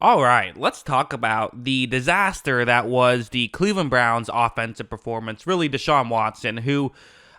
All right, let's talk about the disaster that was the Cleveland Browns offensive performance. Really, Deshaun Watson, who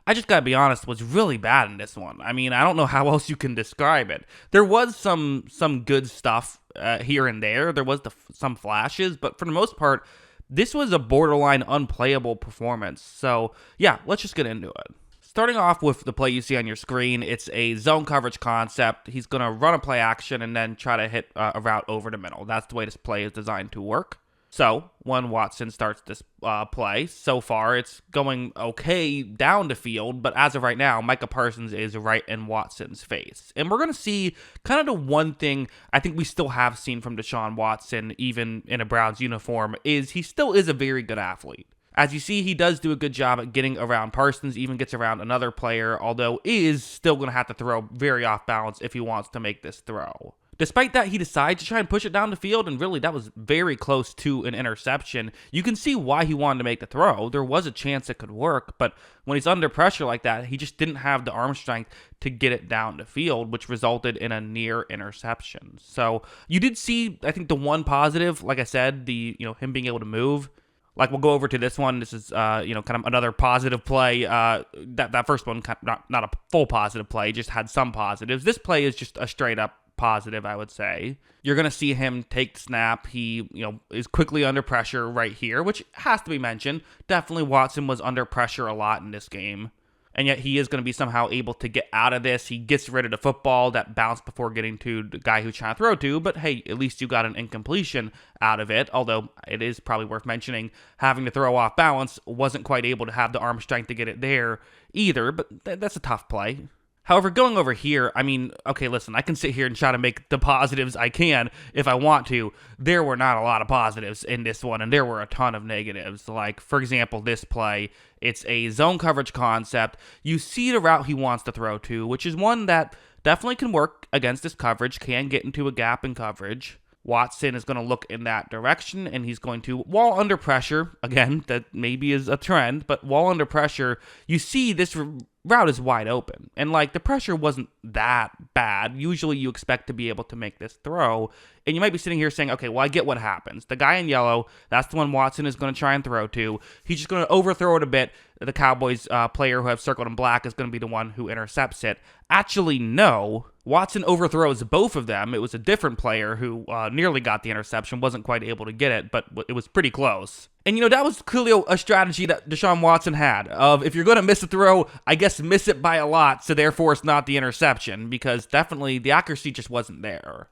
I just gotta be honest, was really bad in this one. I mean, I don't know how else you can describe it. There was some good stuff here and there. There was some flashes, but for the most part, this was a borderline unplayable performance. So yeah, let's just get into it. Starting off with the play you see on your screen, it's a zone coverage concept. He's going to run a play action and then try to hit a route over the middle. That's the way this play is designed to work. So when Watson starts this play, so far it's going okay down the field, but as of right now, Micah Parsons is right in Watson's face. And we're going to see kind of the one thing I think we still have seen from Deshaun Watson, even in a Browns uniform, is he still is a very good athlete. As you see, he does do a good job at getting around Parsons, even gets around another player, although is still going to have to throw very off balance if he wants to make this throw. Despite that, he decides to try and push it down the field, and really that was very close to an interception. You can see why he wanted to make the throw. There was a chance it could work, but when he's under pressure like that, he just didn't have the arm strength to get it down the field, which resulted in a near interception. So you did see, I think, the one positive, like I said, him being able to move. Like, we'll go over to this one. This is, kind of another positive play. That first one, not a full positive play, just had some positives. This play is just a straight up positive, I would say. You're going to see him take the snap. He, is quickly under pressure right here, which has to be mentioned. Definitely Watson was under pressure a lot in this game. And yet he is going to be somehow able to get out of this. He gets rid of the football that bounced before getting to the guy who's trying to throw to. But hey, at least you got an incompletion out of it. Although it is probably worth mentioning, having to throw off balance, wasn't quite able to have the arm strength to get it there either. But that's a tough play. However, going over here, I mean, okay, listen, I can sit here and try to make the positives I can if I want to. There were not a lot of positives in this one, and there were a ton of negatives. Like, for example, this play, it's a zone coverage concept. You see the route he wants to throw to, which is one that definitely can work against this coverage, can get into a gap in coverage. Watson is going to look in that direction, and he's going to, while under pressure, again, that maybe is a trend, but while under pressure, you see this route is wide open. And, the pressure wasn't that bad. Usually you expect to be able to make this throw, and you might be sitting here saying, okay, well, I get what happens. The guy in yellow, that's the one Watson is going to try and throw to. He's just going to overthrow it a bit. The Cowboys player who have circled in black is going to be the one who intercepts it. Actually, no. Watson overthrows both of them. It was a different player who nearly got the interception, wasn't quite able to get it, but it was pretty close. And, that was clearly a strategy that Deshaun Watson had of, if you're going to miss a throw, I guess miss it by a lot, so therefore it's not the interception, because definitely the accuracy just wasn't there.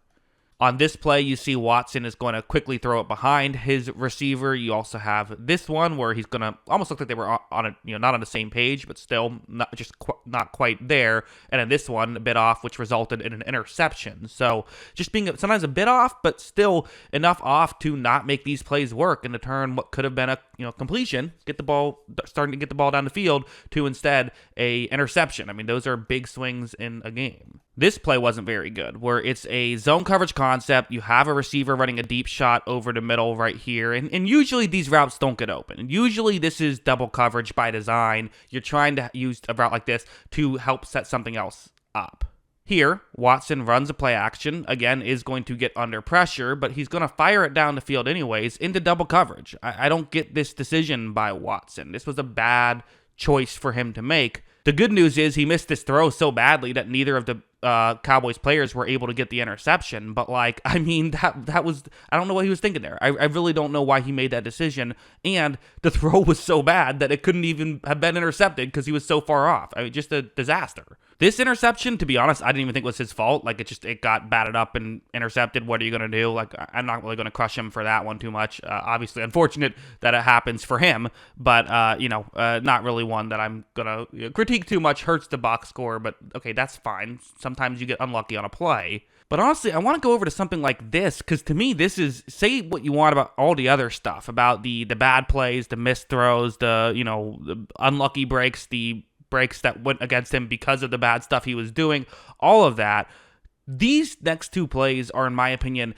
On this play, you see Watson is going to quickly throw it behind his receiver. You also have this one where he's going to almost look like they were on not on the same page, but still not quite there. And then this one, a bit off, which resulted in an interception. So just being sometimes a bit off, but still enough off to not make these plays work and to turn what could have been a completion, starting to get the ball down the field, to instead a interception. I mean, those are big swings in a game. This play wasn't very good, where it's a zone coverage concept. You have a receiver running a deep shot over the middle right here, and usually these routes don't get open. Usually this is double coverage by design. You're trying to use a route like this to help set something else up. Here, Watson runs a play action, again, is going to get under pressure, but he's going to fire it down the field anyways into double coverage. I don't get this decision by Watson. This was a bad choice for him to make. The good news is he missed this throw so badly that neither of the Cowboys players were able to get the interception. But that was, I don't know what he was thinking there. I really don't know why he made that decision. And the throw was so bad that it couldn't even have been intercepted because he was so far off. I mean, just a disaster. This interception, to be honest, I didn't even think was his fault. It got batted up and intercepted. What are you going to do? I'm not really going to crush him for that one too much. Obviously, unfortunate that it happens for him, but, not really one that I'm going to critique too much. Hurts the box score, but okay, that's fine. Sometimes you get unlucky on a play. But honestly, I want to go over to something like this, because to me, this is, say what you want about all the other stuff, about the bad plays, the missed throws, the unlucky breaks, the breaks that went against him because of the bad stuff he was doing, all of that. These next two plays are, in my opinion,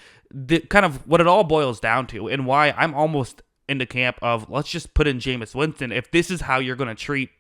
kind of what it all boils down to, and why I'm almost in the camp of, let's just put in Jameis Winston. If this is how you're going to treat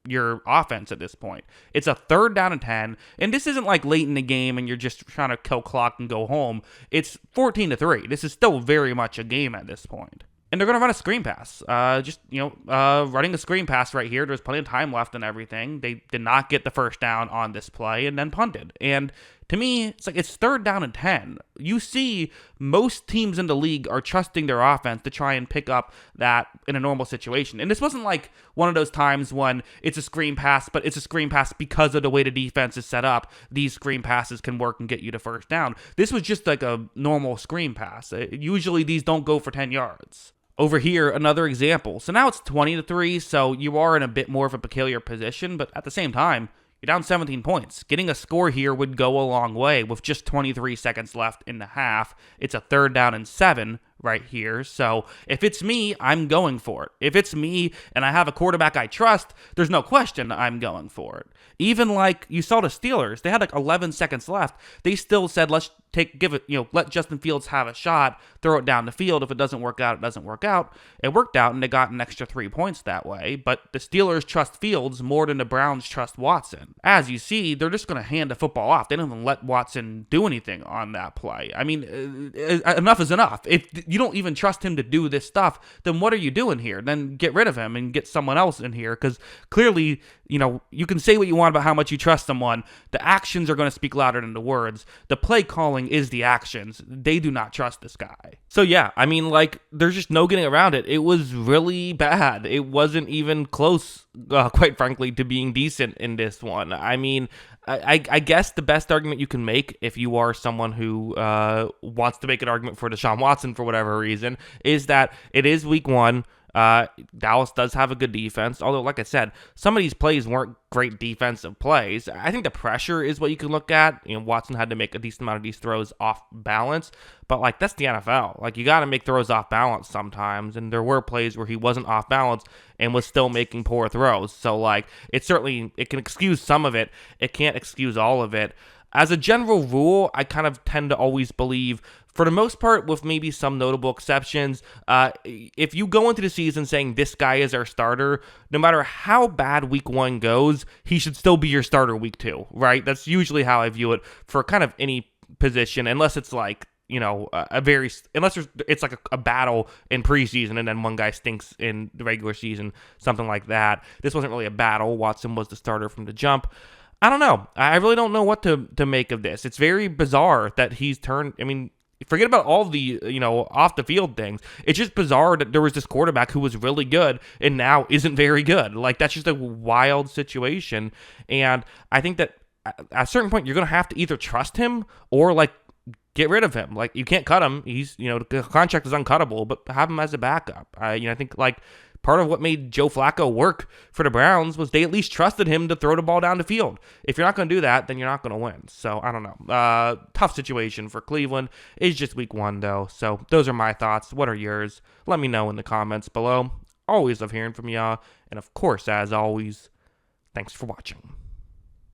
your offense at this point. It's a 3rd down and 10, and this isn't like late in the game and you're just trying to kill clock and go home. It's 14-3. This is still very much a game at this point. And they're going to run a screen pass. Running a screen pass right here. There's plenty of time left and everything. They did not get the first down on this play and then punted. And to me, it's 3rd down and 10. You see most teams in the league are trusting their offense to try and pick up that in a normal situation. And this wasn't like one of those times when it's a screen pass, but it's a screen pass because of the way the defense is set up. These screen passes can work and get you to first down. This was just like a normal screen pass. Usually these don't go for 10 yards. Over here, another example. So now it's 20-3, so you are in a bit more of a peculiar position, but at the same time, you're down 17 points. Getting a score here would go a long way with just 23 seconds left in the half. It's a 3rd down and 7 right here. So if it's me, I'm going for it. If it's me and I have a quarterback I trust, there's no question I'm going for it. Even like you saw the Steelers, they had like 11 seconds left. They still said, let Justin Fields have a shot, throw it down the field. If it doesn't work out, it doesn't work out. It worked out and they got an extra 3 points that way. But the Steelers trust Fields more than the Browns trust Watson. As you see, they're just going to hand the football off. They don't even let Watson do anything on that play. I mean, enough is enough. If you don't even trust him to do this stuff, then what are you doing here? Then get rid of him and get someone else in here, because clearly, you can say what you want about how much you trust someone. The actions are going to speak louder than the words. The play calling is the actions. They do not trust this guy. So yeah, I mean, there's just no getting around it. It was really bad. It wasn't even close, quite frankly, to being decent in this one. I mean, I guess the best argument you can make if you are someone who wants to make an argument for Deshaun Watson for whatever reason is that it is week 1. Dallas does have a good defense, although, like I said, some of these plays weren't great defensive plays. I think the pressure is what you can look at. Watson had to make a decent amount of these throws off balance, but that's the NFL. You got to make throws off balance sometimes, and there were plays where he wasn't off balance and was still making poor throws. So, it can excuse some of it. It can't excuse all of it. As a general rule, I kind of tend to always believe, for the most part, with maybe some notable exceptions, if you go into the season saying this guy is our starter, no matter how bad week 1 goes, he should still be your starter week 2, right? That's usually how I view it for kind of any position, unless it's it's like a battle in preseason and then one guy stinks in the regular season, something like that. This wasn't really a battle. Watson was the starter from the jump. I don't know. I really don't know what to make of this. It's very bizarre that he's turned. I mean, forget about all the, off the field things. It's just bizarre that there was this quarterback who was really good and now isn't very good. That's just a wild situation. And I think that at a certain point, you're going to have to either trust him or get rid of him. You can't cut him. He's, the contract is uncuttable, but have him as a backup. I think part of what made Joe Flacco work for the Browns was they at least trusted him to throw the ball down the field. If you're not going to do that, then you're not going to win. So, I don't know. Tough situation for Cleveland. It's just week 1, though. So, those are my thoughts. What are yours? Let me know in the comments below. Always love hearing from y'all. And, of course, as always, thanks for watching.